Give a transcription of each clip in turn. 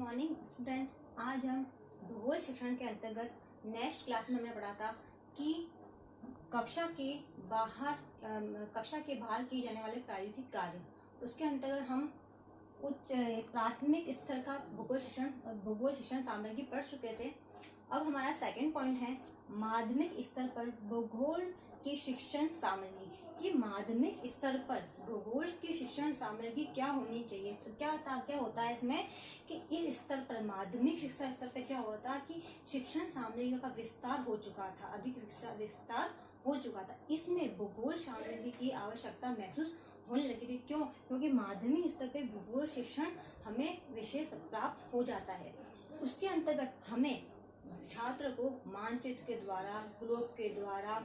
Morning student. आज हम भूगोल शिक्षण के अंतर्गत नेक्स्ट क्लास में हमने पढ़ा था कि कक्षा के बाहर किए जाने वाले प्रायोगिक कार्य, उसके अंतर्गत हम उच्च प्राथमिक स्तर का भूगोल शिक्षण सामग्री पढ़ चुके थे। अब हमारा सेकंड पॉइंट है माध्यमिक स्तर पर भूगोल की शिक्षण सामग्री कि माध्यमिक स्तर पर भूगोल की शिक्षण सामग्री क्या होनी चाहिए। तो क्या होता है इसमें कि इस स्तर पर माध्यमिक शिक्षा स्तर पर क्या होता कि शिक्षण सामग्री का विस्तार हो चुका था, अधिक विस्तार हो चुका था। इसमें भूगोल सामग्री की आवश्यकता महसूस होने लगी थी। क्यों? क्योंकि माध्यमिक स्तर पर भूगोल शिक्षण हमें विशेष प्राप्त हो जाता है। उसके अंतर्गत हमें छात्र को मानचित्र के द्वारा, ग्लोब के द्वारा,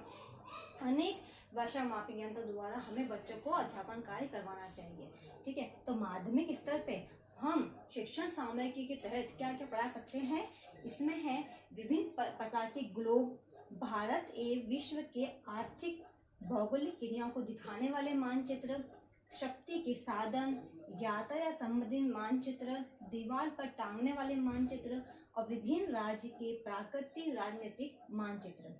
अनेक वर्षा मापी यंत्र द्वारा हमें बच्चों को अध्यापन कार्य करवाना चाहिए। ठीक है, तो माध्यमिक स्तर पे हम शिक्षण सामग्री के तहत क्या क्या पढ़ा सकते हैं। इसमें है विभिन्न प्रकार के ग्लोब, भारत एवं विश्व के आर्थिक भौगोलिक क्रियाओं को दिखाने वाले मानचित्र, शक्ति के साधन, यातायात संबंधी मानचित्र, दीवार पर टांगने वाले मानचित्र और विभिन्न राज्य के प्राकृतिक राजनीतिक मानचित्र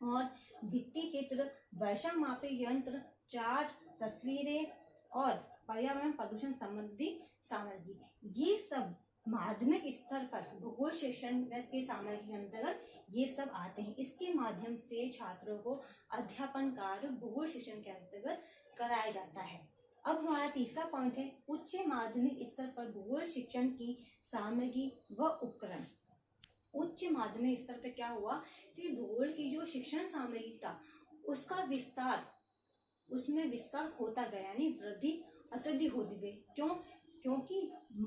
और भित्ति चित्र, वर्षा मापी यंत्र, चार्ट, तस्वीरें और पर्यावरण प्रदूषण संबंधी सामग्री, ये सब माध्यमिक स्तर पर भूगोल शिक्षण के सामग्री के अंतर्गत ये सब आते हैं। इसके माध्यम से छात्रों को अध्यापन कार्य भूगोल शिक्षण के अंतर्गत कराया जाता है। अब हमारा तीसरा पॉइंट है उच्च माध्यमिक स्तर पर भूगोल शिक्षण की सामग्री व उपकरण। उच्च माध्यमिक स्तर पे क्या हुआ कि भूगोल की जो शिक्षण सामग्री था उसका उसमें विस्तार होता गया, यानी वृद्धि अत्यधिक होती गई। क्यों? क्योंकि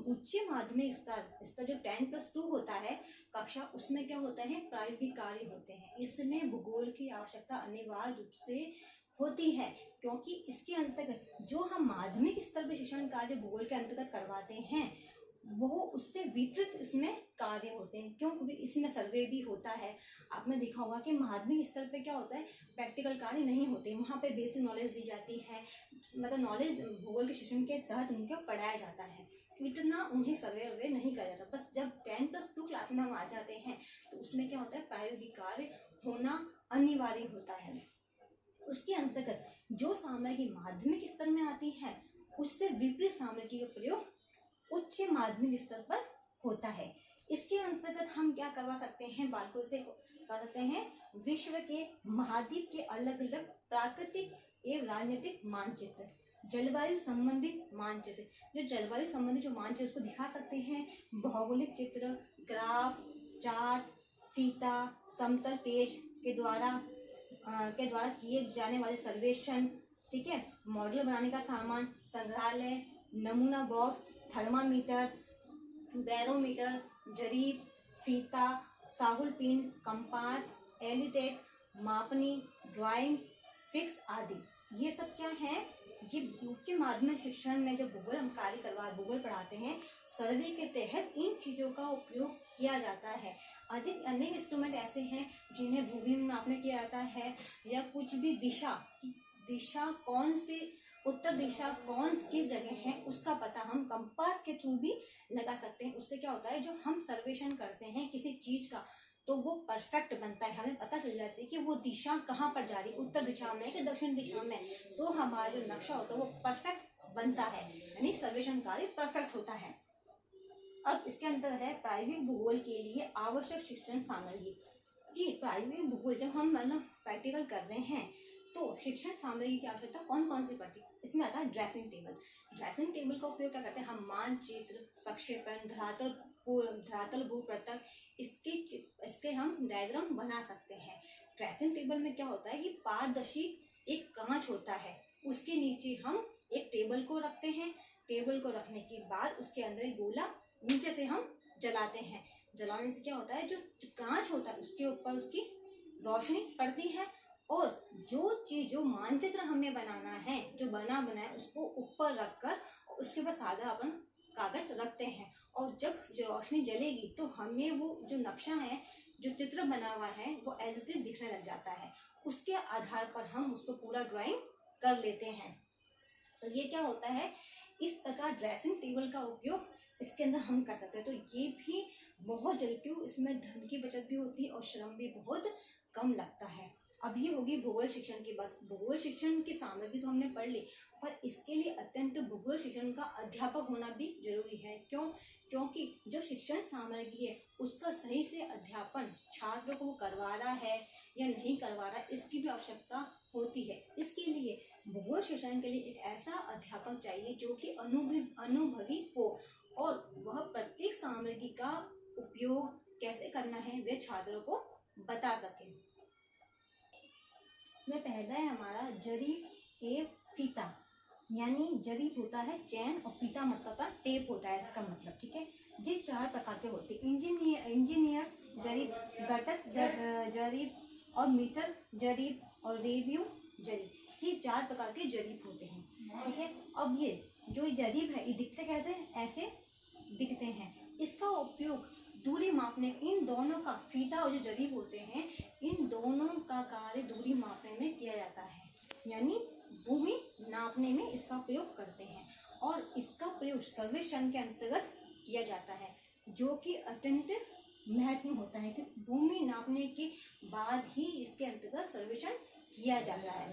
उच्च माध्यमिक स्तर जो 10+2 होता है कक्षा, उसमें क्या होता है, प्रायोगिक कार्य होते हैं। इसमें भूगोल की आवश्यकता अनिवार्य रूप से होती है, क्योंकि इसके अंतर्गत जो हम माध्यमिक स्तर पर शिक्षण कार्य भूगोल के अंतर्गत करवाते हैं वो उससे विपरीत इसमें कार्य होते हैं। क्यों? क्योंकि इसमें सर्वे भी होता है। आपने देखा होगा कि माध्यमिक स्तर पे क्या होता है, प्रैक्टिकल कार्य नहीं होते, वहाँ पे बेसिक नॉलेज दी जाती है, मतलब नॉलेज भूगोल के शिक्षण के तहत उनको पढ़ाया जाता है, इतना उन्हें सर्वे नहीं किया जाता। बस जब 10+2 क्लास में हम आ जाते हैं तो उसमें क्या होता है, प्रायोगिक कार्य होना अनिवार्य होता है। उसके अंतर्गत जो सामग्री माध्यमिक स्तर में आती है उससे विपरीत सामग्री का प्रयोग उच्च माध्यमिक स्तर पर होता है। इसके अंतर्गत हम क्या करवा सकते हैं, बालकों से करवा सकते हैं विश्व के महाद्वीप के अलग अलग प्राकृतिक एवं राजनीतिक मानचित्र, जलवायु संबंधित मानचित्र, जो जलवायु संबंधी जो मानचित्र उसको दिखा सकते हैं, भौगोलिक चित्र, ग्राफ, चार्ट, फीता, समतल पेज के द्वारा किए जाने वाले सर्वेक्षण, ठीक है, मॉडल बनाने का सामान, संग्रहालय, नमूना बॉक्स, थर्मामीटर, बैरोमीटर, जरीब, फीता, साहुल पिन, कंपास, एलिटेट, मापनी, ड्राइंग, फिक्स आदि, ये सब क्या है, ये उच्च माध्यमिक शिक्षण में जब भूगोल हम भूगोल पढ़ाते हैं सर्वे के तहत इन चीजों का उपयोग किया जाता है। अनेक इंस्ट्रूमेंट ऐसे हैं जिन्हें भूमि में नापने किया जाता है, या कुछ भी दिशा कौन सी, उत्तर दिशा कौन किस जगह है उसका पता हम कंपास के थ्रू भी लगा सकते हैं। उससे क्या होता है, जो हम सर्वेक्षण करते हैं किसी चीज का तो वो परफेक्ट बनता है, हमें पता चल जाता है कि वो दिशा कहाँ पर जा रही है, उत्तर दिशा में कि दक्षिण दिशा में, तो हमारा जो नक्शा होता है वो परफेक्ट बनता है, यानी सर्वेक्षण कार्य परफेक्ट होता है। अब इसके अंदर है प्रायोगिक भूगोल के लिए आवश्यक शिक्षण सामग्री कि प्रायोगिक भूगोल जब हम मतलब प्रैक्टिकल कर रहे हैं तो शिक्षण सामग्री की आवश्यकता कौन सी पड़ती है। इसमें आता है ड्रेसिंग टेबल। ड्रेसिंग टेबल का उपयोग क्या करते हैं, हम मानचित्र, प्रक्षेपण, धरातल भूपृष्ठ, इसके हम डायग्राम बना सकते हैं। ड्रेसिंग टेबल में क्या होता है कि पारदर्शी एक कांच होता है, उसके नीचे हम एक टेबल को रखते हैं। टेबल को रखने के बाद उसके अंदर एक गोला नीचे से हम जलाते हैं। जलाने से क्या होता है, जो कांच होता है उसके ऊपर उसकी रोशनी पड़ती है और जो मानचित्र हमें बनाना है, जो बना बनाया उसको ऊपर रखकर उसके ऊपर सादा अपन कागज रखते हैं, और जब जो रोशनी जलेगी तो हमें वो जो नक्शा है, जो चित्र बना हुआ है वो एज इट इज दिखने लग जाता है। उसके आधार पर हम उसको पूरा ड्राइंग कर लेते हैं। तो ये क्या होता है, इस प्रकार ड्रेसिंग टेबल का उपयोग इसके अंदर हम कर सकते हैं। तो ये भी बहुत जरूरी, क्यों, इसमें धन की बचत भी होती है और श्रम भी बहुत कम लगता है। अब ये होगी भूगोल शिक्षण की बात। भूगोल शिक्षण की सामग्री तो हमने पढ़ ली, पर इसके लिए अत्यंत भूगोल शिक्षण का अध्यापक होना भी जरूरी है। क्यों? क्योंकि जो शिक्षण सामग्री है उसका सही से अध्यापन छात्रों को करवा रहा है या नहीं करवा रहा है, इसकी भी आवश्यकता होती है। इसके लिए भूगोल शिक्षण के लिए एक ऐसा अध्यापक चाहिए जो कि अनुभवी हो और वह प्रत्येक सामग्री का उपयोग कैसे करना है वे छात्रों को बता सके। इसमें पहला है हमारा जरीब ए फीता, यानी जरीब होता है चैन और फीता मतलब का टेप होता है, इसका मतलब, ठीक है। ये 4 प्रकार के होते हैं, इंजीनियर्स जरीब, गटस जरीब और मीटर जरीब और रेव्यू जरीब। ये 4 प्रकार के जरीब होते हैं, ठीक है। अब ये जो जरीब है ये दिखते कैसे, ऐसे दिखते हैं। इसका उपयोग दूरी मापने, इन दोनों का, फीता और जो जरीब होते हैं, इन दोनों का कार्य दूरी मापने में किया जाता है, यानी भूमि नापने में इसका प्रयोग करते हैं। और इसका प्रयोग सर्वेक्षण के अंतर्गत किया जाता है, जो कि अत्यंत महत्वपूर्ण होता है कि भूमि नापने के बाद ही इसके अंतर्गत सर्वेक्षण किया जाता है।